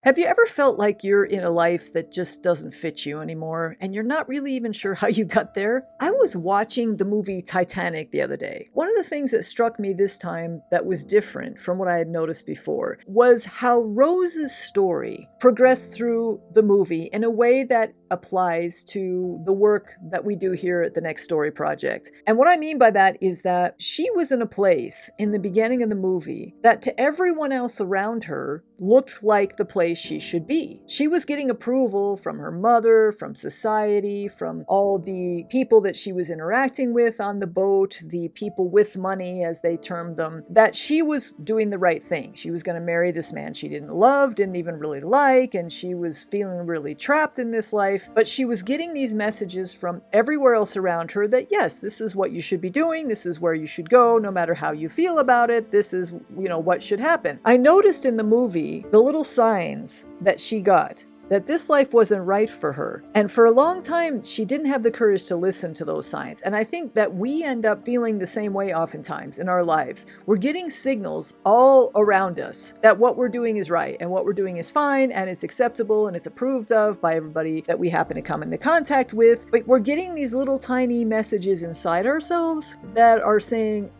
Have you ever felt like you're in a life that just doesn't fit you anymore and you're not really even sure how you got there? I was watching the movie Titanic the other day. One of the things that struck me this time that was different from what I had noticed before was how Rose's story progressed through the movie in a way that applies to the work that we do here at the Next Story Project. And what I mean by that is that she was in a place in the beginning of the movie that to everyone else around her looked like the place she should be. She was getting approval from her mother, from society, from all the people that she was interacting with on the boat, the people with money, as they termed them, that she was doing the right thing. She was going to marry this man she didn't love, didn't even really like, and she was feeling really trapped in this life. But she was getting these messages from everywhere else around her that, yes, this is what you should be doing. This is where you should go, no matter how you feel about it. This is, what should happen. I noticed in the movie the little signs that she got that this life wasn't right for her. And for a long time, she didn't have the courage to listen to those signs. And I think that we end up feeling the same way oftentimes in our lives. We're getting signals all around us that what we're doing is right and what we're doing is fine and it's acceptable and it's approved of by everybody that we happen to come into contact with. But we're getting these little tiny messages inside ourselves that are saying,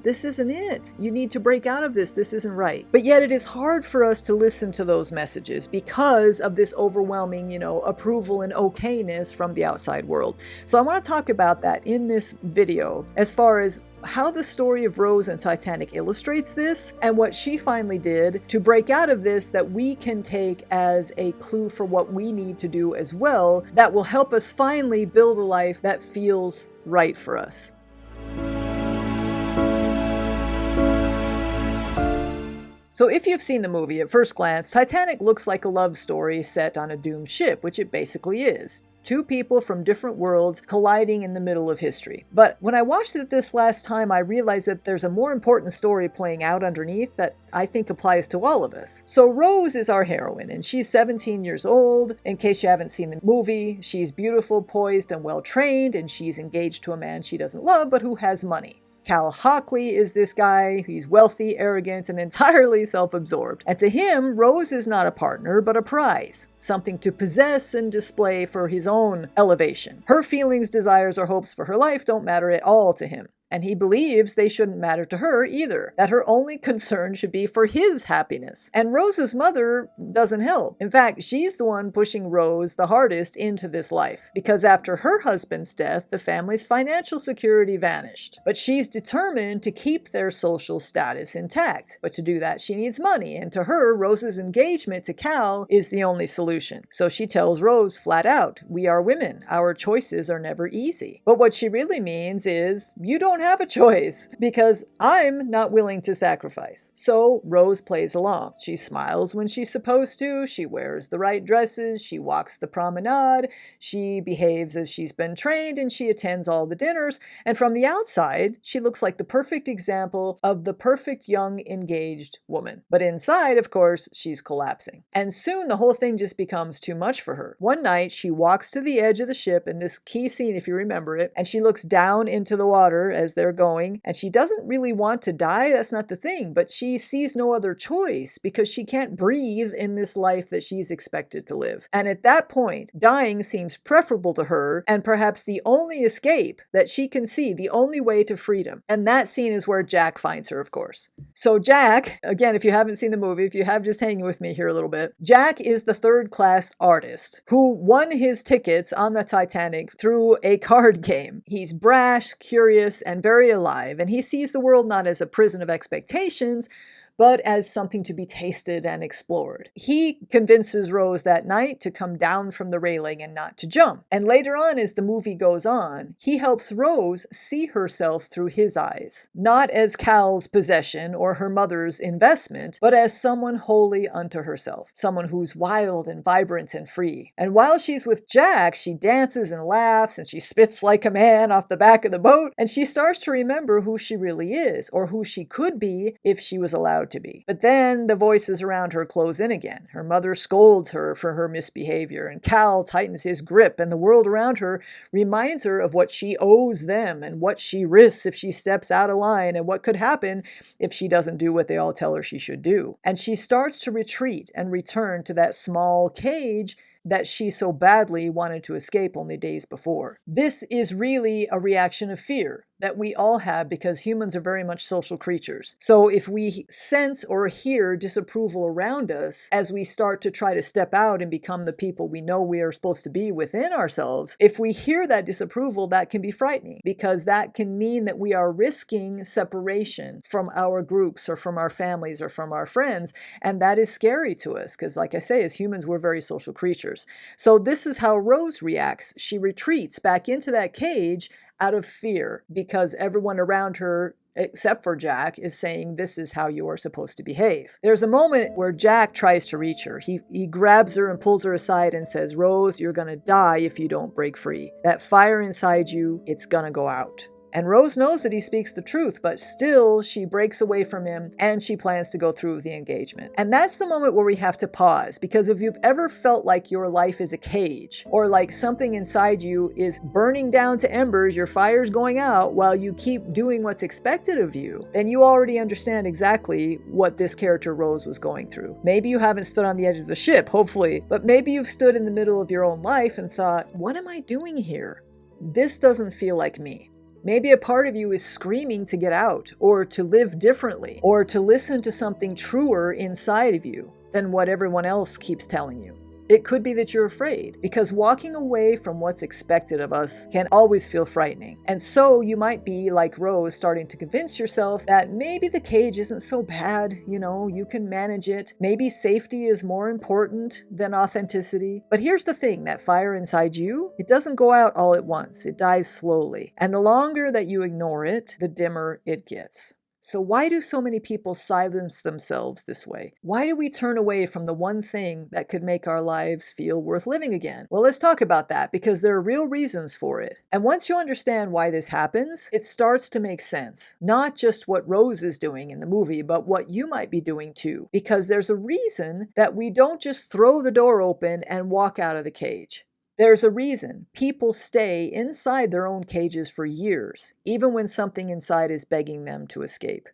this isn't it. You need to break out of this. This isn't right. But yet it is hard for us to listen to those messages because of this overwhelming, approval and okayness from the outside world. So I want to talk about that in this video as far as how the story of Rose and Titanic illustrates this and what she finally did to break out of this that we can take as a clue for what we need to do as well that will help us finally build a life that feels right for us. So if you've seen the movie, at first glance, Titanic looks like a love story set on a doomed ship, which it basically is. Two people from different worlds colliding in the middle of history. But when I watched it this last time, I realized that there's a more important story playing out underneath that I think applies to all of us. So Rose is our heroine, and she's 17 years old. In case you haven't seen the movie, she's beautiful, poised, and well-trained, and she's engaged to a man she doesn't love, but who has money. Cal Hockley is this guy. He's wealthy, arrogant, and entirely self-absorbed. And to him, Rose is not a partner, but a prize. Something to possess and display for his own elevation. Her feelings, desires, or hopes for her life don't matter at all to him. And he believes they shouldn't matter to her either, that her only concern should be for his happiness. And Rose's mother doesn't help. In fact, she's the one pushing Rose the hardest into this life, because after her husband's death, the family's financial security vanished. But she's determined to keep their social status intact. But to do that, she needs money, and to her, Rose's engagement to Cal is the only solution. So she tells Rose flat out, "We are women. Our choices are never easy." But what she really means is, you don't have a choice because I'm not willing to sacrifice. So Rose plays along. She smiles when she's supposed to. She wears the right dresses. She walks the promenade. She behaves as she's been trained, and she attends all the dinners. And from the outside, she looks like the perfect example of the perfect young engaged woman. But inside, of course, she's collapsing. And soon the whole thing just becomes too much for her. One night, she walks to the edge of the ship in this key scene, if you remember it, and she looks down into the water as they're going, and she doesn't really want to die. That's not the thing, but she sees no other choice because she can't breathe in this life that she's expected to live. And at that point, dying seems preferable to her and perhaps the only escape that she can see, the only way to freedom. And that scene is where Jack finds her, of course. So Jack, again, if you haven't seen the movie, if you have, just hanging with me here a little bit, Jack is the third-class artist who won his tickets on the Titanic through a card game. He's brash, curious, and very alive, and he sees the world not as a prison of expectations, but as something to be tasted and explored. He convinces Rose that night to come down from the railing and not to jump. And later on, as the movie goes on, he helps Rose see herself through his eyes, not as Cal's possession or her mother's investment, but as someone wholly unto herself, someone who's wild and vibrant and free. And while she's with Jack, she dances and laughs, and she spits like a man off the back of the boat, and she starts to remember who she really is, or who she could be if she was allowed proud to be. But then the voices around her close in again. Her mother scolds her for her misbehavior, and Cal tightens his grip, and the world around her reminds her of what she owes them and what she risks if she steps out of line and what could happen if she doesn't do what they all tell her she should do. And she starts to retreat and return to that small cage that she so badly wanted to escape only days before. This is really a reaction of fear that we all have because humans are very much social creatures. So if we sense or hear disapproval around us as we start to try to step out and become the people we know we are supposed to be within ourselves, if we hear that disapproval, that can be frightening because that can mean that we are risking separation from our groups or from our families or from our friends. And that is scary to us because, like I say, as humans, we're very social creatures. So this is how Rose reacts. She retreats back into that cage out of fear because everyone around her, except for Jack, is saying this is how you are supposed to behave. There's a moment where Jack tries to reach her. He grabs her and pulls her aside and says, "Rose, you're gonna die if you don't break free. That fire inside you, it's gonna go out." And Rose knows that he speaks the truth, but still she breaks away from him and she plans to go through with the engagement. And that's the moment where we have to pause, because if you've ever felt like your life is a cage or like something inside you is burning down to embers, your fire's going out while you keep doing what's expected of you, then you already understand exactly what this character Rose was going through. Maybe you haven't stood on the edge of the ship, hopefully, but maybe you've stood in the middle of your own life and thought, what am I doing here? This doesn't feel like me. Maybe a part of you is screaming to get out, or to live differently, or to listen to something truer inside of you than what everyone else keeps telling you. It could be that you're afraid, because walking away from what's expected of us can always feel frightening. And so you might be, like Rose, starting to convince yourself that maybe the cage isn't so bad, you can manage it. Maybe safety is more important than authenticity. But here's the thing, that fire inside you, it doesn't go out all at once. It dies slowly. And the longer that you ignore it, the dimmer it gets. So why do so many people silence themselves this way? Why do we turn away from the one thing that could make our lives feel worth living again? Well, let's talk about that, because there are real reasons for it. And once you understand why this happens, it starts to make sense. Not just what Rose is doing in the movie, but what you might be doing too. Because there's a reason that we don't just throw the door open and walk out of the cage. There's a reason people stay inside their own cages for years, even when something inside is begging them to escape.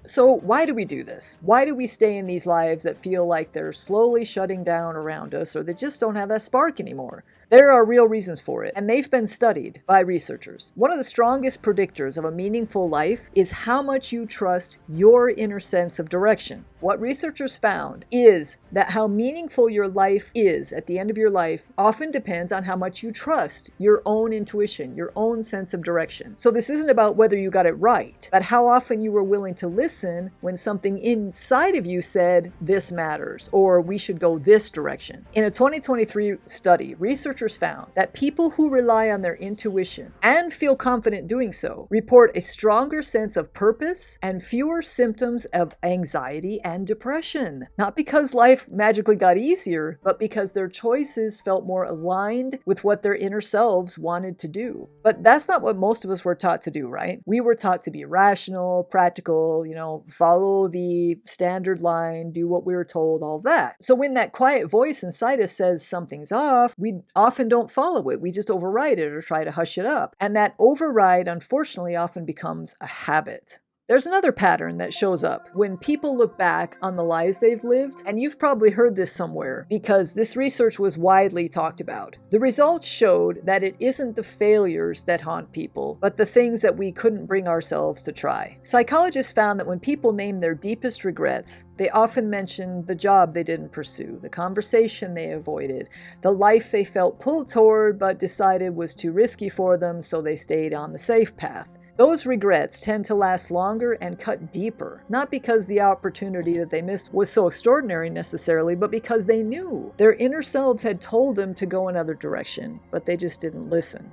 So why do we do this? Why do we stay in these lives that feel like they're slowly shutting down around us, or that just don't have that spark anymore? There are real reasons for it, and they've been studied by researchers. One of the strongest predictors of a meaningful life is how much you trust your inner sense of direction. What researchers found is that how meaningful your life is at the end of your life often depends on how much you trust your own intuition, your own sense of direction. So this isn't about whether you got it right, but how often you were willing to listen when something inside of you said, this matters, or we should go this direction. In a 2023 study, researchers found that people who rely on their intuition and feel confident doing so report a stronger sense of purpose and fewer symptoms of anxiety and depression. Not because life magically got easier, but because their choices felt more aligned with what their inner selves wanted to do. But that's not what most of us were taught to do, right? We were taught to be rational, practical, follow the standard line, do what we were told, all that. So when that quiet voice inside us says something's off, we often don't follow it. We just override it or try to hush it up. And that override, unfortunately, often becomes a habit. There's another pattern that shows up when people look back on the lives they've lived, and you've probably heard this somewhere because this research was widely talked about. The results showed that it isn't the failures that haunt people, but the things that we couldn't bring ourselves to try. Psychologists found that when people name their deepest regrets, they often mention the job they didn't pursue, the conversation they avoided, the life they felt pulled toward but decided was too risky for them, so they stayed on the safe path. Those regrets tend to last longer and cut deeper, not because the opportunity that they missed was so extraordinary necessarily, but because they knew their inner selves had told them to go another direction, but they just didn't listen.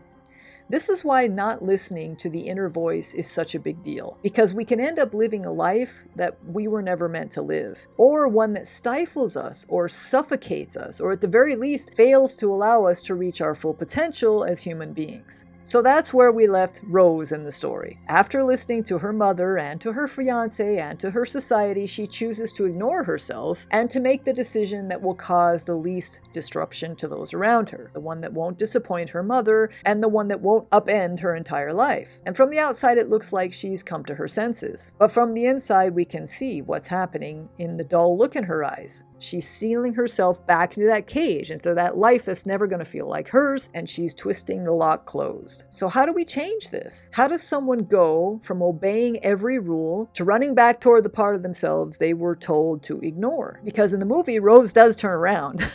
This is why not listening to the inner voice is such a big deal, because we can end up living a life that we were never meant to live, or one that stifles us or suffocates us, or at the very least fails to allow us to reach our full potential as human beings. So that's where we left Rose in the story. After listening to her mother and to her fiance and to her society, she chooses to ignore herself and to make the decision that will cause the least disruption to those around her, the one that won't disappoint her mother and the one that won't upend her entire life. And from the outside, it looks like she's come to her senses. But from the inside, we can see what's happening in the dull look in her eyes. She's sealing herself back into that cage, into that life that's never going to feel like hers, and she's twisting the lock closed. So how do we change this? How does someone go from obeying every rule to running back toward the part of themselves they were told to ignore? Because in the movie, Rose does turn around.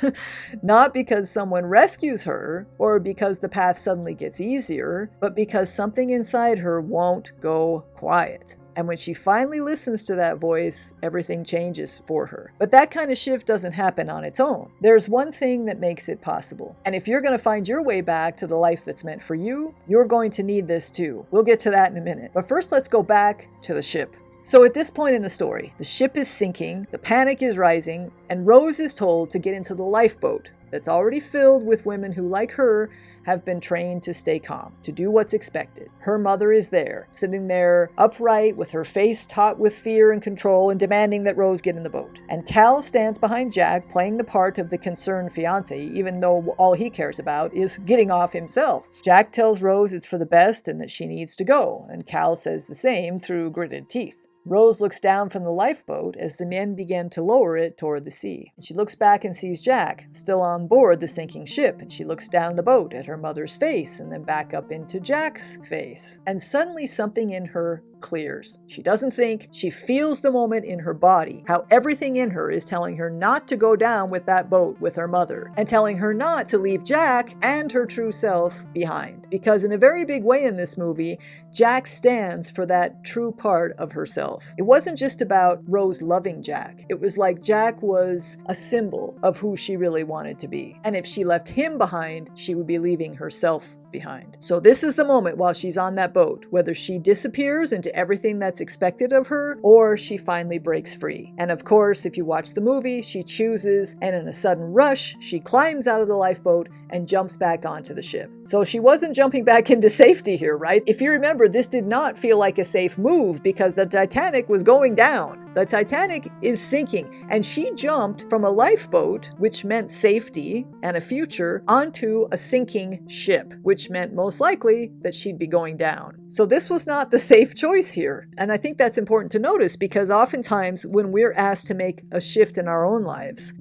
Not because someone rescues her or because the path suddenly gets easier, but because something inside her won't go quiet. And when she finally listens to that voice, everything changes for her. But that kind of shift doesn't happen on its own. There's one thing that makes it possible. And if you're going to find your way back to the life that's meant for you, you're going to need this too. We'll get to that in a minute. But first, let's go back to the ship. So at this point in the story, the ship is sinking, the panic is rising, and Rose is told to get into the lifeboat that's already filled with women who, like her, have been trained to stay calm, to do what's expected. Her mother is there, sitting there upright with her face taut with fear and control and demanding that Rose get in the boat. And Cal stands behind Jack, playing the part of the concerned fiancé, even though all he cares about is getting off himself. Jack tells Rose it's for the best and that she needs to go, and Cal says the same through gritted teeth. Rose looks down from the lifeboat as the men begin to lower it toward the sea. She looks back and sees Jack, still on board the sinking ship, and she looks down the boat at her mother's face and then back up into Jack's face. And suddenly something in her clears. She doesn't think, she feels the moment in her body, how everything in her is telling her not to go down with that boat with her mother, and telling her not to leave Jack and her true self behind. Because in a very big way in this movie, Jack stands for that true part of herself. It wasn't just about Rose loving Jack. It was like Jack was a symbol of who she really wanted to be. And if she left him behind, she would be leaving herself behind. So this is the moment while she's on that boat, whether she disappears into everything that's expected of her or she finally breaks free. And of course, if you watch the movie, she chooses, and in a sudden rush, she climbs out of the lifeboat and jumps back onto the ship. So she wasn't jumping back into safety here, right? If you remember, this did not feel like a safe move because the Titanic was going down. The Titanic is sinking, and she jumped from a lifeboat, which meant safety and a future, onto a sinking ship, which meant most likely that she'd be going down. So this was not the safe choice here. And I think that's important to notice because oftentimes when we're asked to make a shift in our own lives,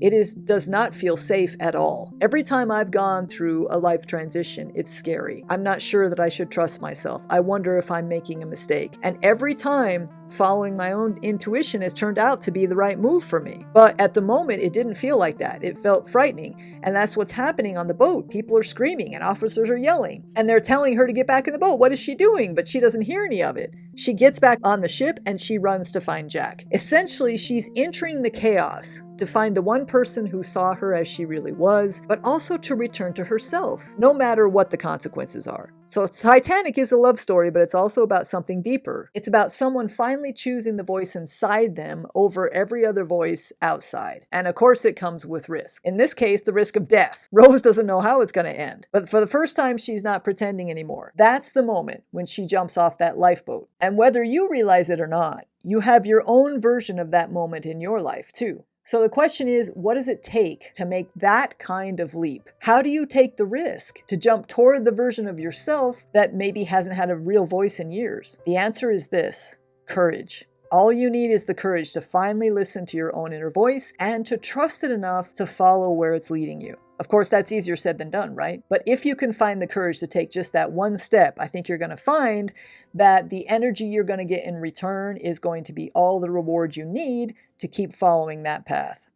does not feel safe at all. Every time I've gone through a life transition, it's scary. I'm not sure that I should trust myself. I wonder if I'm making a mistake. And every time, following my own intuition has turned out to be the right move for me. But at the moment, it didn't feel like that. It felt frightening. And that's what's happening on the boat. People are screaming and officers are yelling. And they're telling her to get back in the boat. What is she doing? But she doesn't hear any of it. She gets back on the ship and she runs to find Jack. Essentially, she's entering the chaos to find the one person who saw her as she really was, but also to return to herself, no matter what the consequences are. So Titanic is a love story, but it's also about something deeper. It's about someone finally choosing the voice inside them over every other voice outside. And of course, it comes with risk. In this case, the risk of death. Rose doesn't know how it's going to end, but for the first time, she's not pretending anymore. That's the moment when she jumps off that lifeboat. And whether you realize it or not, you have your own version of that moment in your life too. So the question is, what does it take to make that kind of leap? How do you take the risk to jump toward the version of yourself that maybe hasn't had a real voice in years? The answer is this: courage. All you need is the courage to finally listen to your own inner voice and to trust it enough to follow where it's leading you. Of course, that's easier said than done, right? But if you can find the courage to take just that one step, I think you're going to find that the energy you're going to get in return is going to be all the reward you need to keep following that path.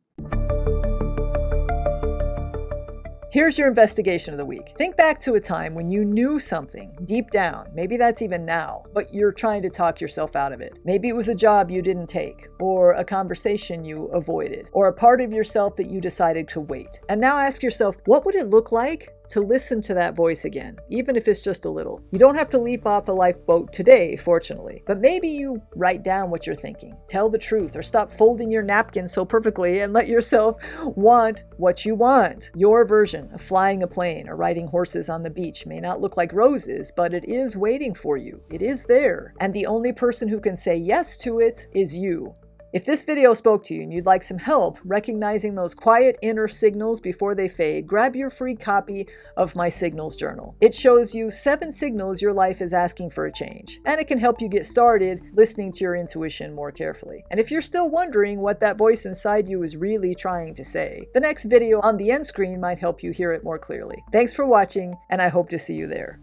Here's your investigation of the week. Think back to a time when you knew something deep down. Maybe that's even now, but you're trying to talk yourself out of it. Maybe it was a job you didn't take, or a conversation you avoided, or a part of yourself that you decided to wait. And now ask yourself, what would it look like to listen to that voice again, even if it's just a little. You don't have to leap off a lifeboat today, fortunately, but maybe you write down what you're thinking, tell the truth, or stop folding your napkin so perfectly and let yourself want what you want. Your version of flying a plane or riding horses on the beach may not look like roses, but it is waiting for you. It is there. And the only person who can say yes to it is you. If this video spoke to you and you'd like some help recognizing those quiet inner signals before they fade, grab your free copy of my Signals Journal. It shows you 7 signals your life is asking for a change, and it can help you get started listening to your intuition more carefully. And if you're still wondering what that voice inside you is really trying to say, the next video on the end screen might help you hear it more clearly. Thanks for watching, and I hope to see you there.